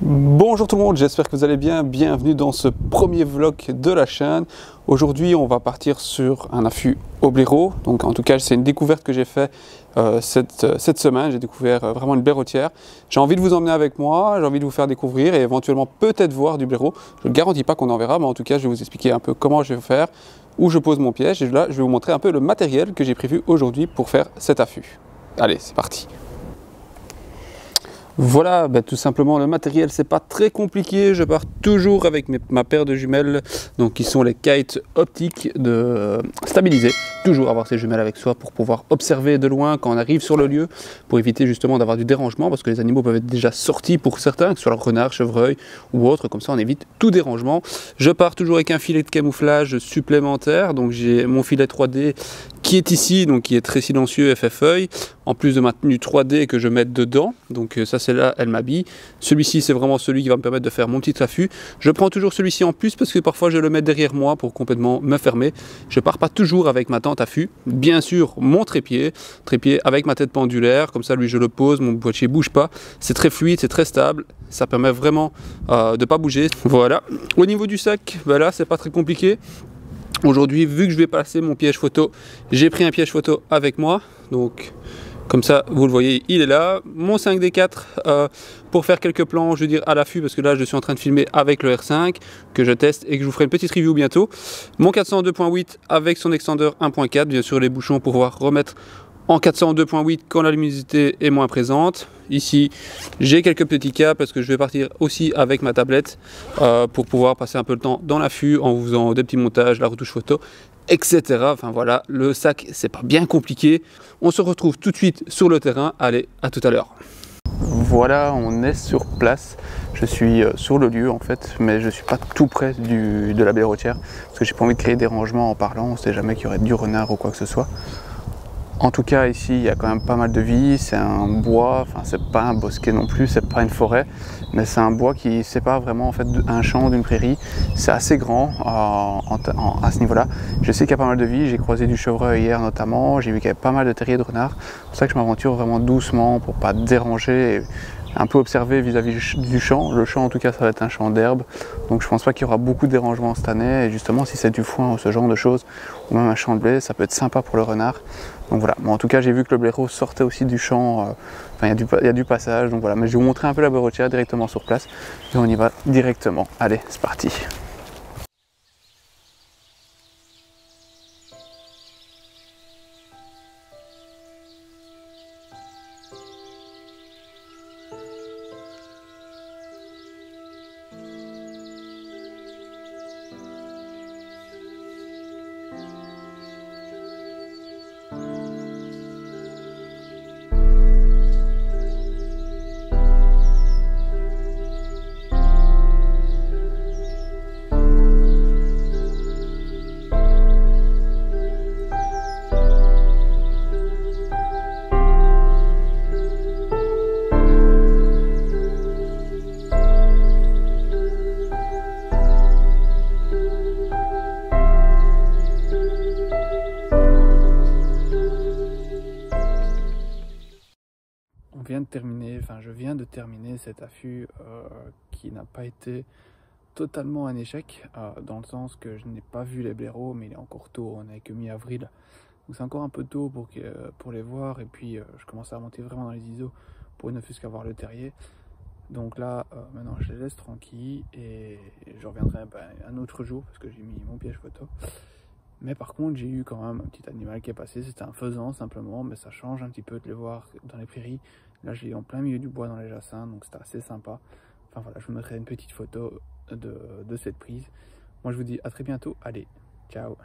Bonjour tout le monde, j'espère que vous allez bien. Bienvenue dans ce premier vlog de la chaîne. Aujourd'hui, on va partir sur un affût au blaireau. Donc, en tout cas, c'est une découverte que j'ai fait cette semaine. J'ai découvert vraiment une blaireautière. J'ai envie de vous emmener avec moi, j'ai envie de vous faire découvrir et éventuellement peut-être voir du blaireau. Je ne garantis pas qu'on en verra, mais en tout cas, je vais vous expliquer un peu comment je vais faire, où je pose mon piège. Et là, je vais vous montrer un peu le matériel que j'ai prévu aujourd'hui pour faire cet affût. Allez, c'est parti. Voilà, tout simplement le matériel, c'est pas très compliqué. Je pars toujours avec ma paire de jumelles, donc qui sont les kites optiques de stabiliser. Toujours avoir ces jumelles avec soi pour pouvoir observer de loin quand on arrive sur le lieu, pour éviter justement d'avoir du dérangement, parce que les animaux peuvent être déjà sortis pour certains, que ce soit le renard, chevreuil ou autre, comme ça on évite tout dérangement. Je pars toujours avec un filet de camouflage supplémentaire, donc j'ai mon filet 3D qui est ici, donc qui est très silencieux, effet feuille, en plus de ma tenue 3D que je mets dedans, donc ça c'est là, elle m'habille. Celui-ci c'est vraiment celui qui va me permettre de faire mon petit affût. Je prends toujours celui-ci en plus parce que parfois je le mets derrière moi pour complètement me fermer. Je pars pas toujours avec ma tente affût, bien sûr mon trépied avec ma tête pendulaire, comme ça lui je le pose, mon boîtier bouge pas, c'est très fluide, c'est très stable, ça permet vraiment de pas bouger. Voilà, au niveau du sac, là c'est pas très compliqué. Aujourd'hui, vu que je vais passer mon piège photo, j'ai pris un piège photo avec moi. Donc, comme ça, vous le voyez, il est là. Mon 5D4 pour faire quelques plans, je veux dire, à l'affût, parce que là, je suis en train de filmer avec le R5 que je teste et que je vous ferai une petite review bientôt. Mon 402.8 avec son extender 1.4, bien sûr, les bouchons pour pouvoir remettre en 402.8 quand la luminosité est moins présente. Ici, j'ai quelques petits câbles parce que je vais partir aussi avec ma tablette pour pouvoir passer un peu le temps dans l'affût en vous faisant des petits montages, la retouche photo, etc. Enfin voilà, le sac, c'est pas bien compliqué. On se retrouve tout de suite sur le terrain. Allez, à tout à l'heure. Voilà, on est sur place. Je suis sur le lieu en fait, mais je suis pas tout près de la blaireautière parce que j'ai pas envie de créer des rangements en parlant. On sait jamais qu'il y aurait du renard ou quoi que ce soit. En tout cas ici il y a quand même pas mal de vie, c'est un bois, enfin c'est pas un bosquet non plus, c'est pas une forêt, mais c'est un bois qui sépare vraiment en fait un champ d'une prairie. C'est assez grand à ce niveau-là. Je sais qu'il y a pas mal de vie, j'ai croisé du chevreuil hier notamment, j'ai vu qu'il y avait pas mal de terriers de renards. C'est pour ça que je m'aventure vraiment doucement pour pas déranger. Et un peu observé vis-à-vis du champ. Le champ en tout cas ça va être un champ d'herbe, donc je pense pas qu'il y aura beaucoup de dérangements cette année, et justement si c'est du foin ou ce genre de choses, ou même un champ de blé, ça peut être sympa pour le renard. Donc voilà, bon, en tout cas j'ai vu que le blaireau sortait aussi du champ, il y a du passage, donc voilà, mais je vais vous montrer un peu la blaireautière directement sur place, et on y va directement. Allez, c'est parti. Je viens de terminer cet affût qui n'a pas été totalement un échec, dans le sens que je n'ai pas vu les blaireaux, mais il est encore tôt, on n'est que mi-avril, donc c'est encore un peu tôt pour les voir, et puis je commence à monter vraiment dans les ISO pour ne fût-ce qu'avoir le terrier. Donc là, maintenant je les laisse tranquilles et je reviendrai un autre jour parce que j'ai mis mon piège photo. Mais par contre, j'ai eu quand même un petit animal qui est passé, c'était un faisan simplement, mais ça change un petit peu de les voir dans les prairies. Là, je l'ai en plein milieu du bois dans les jacins, donc c'était assez sympa. Enfin voilà, je vous mettrai une petite photo de cette prise. Moi, je vous dis à très bientôt. Allez, ciao!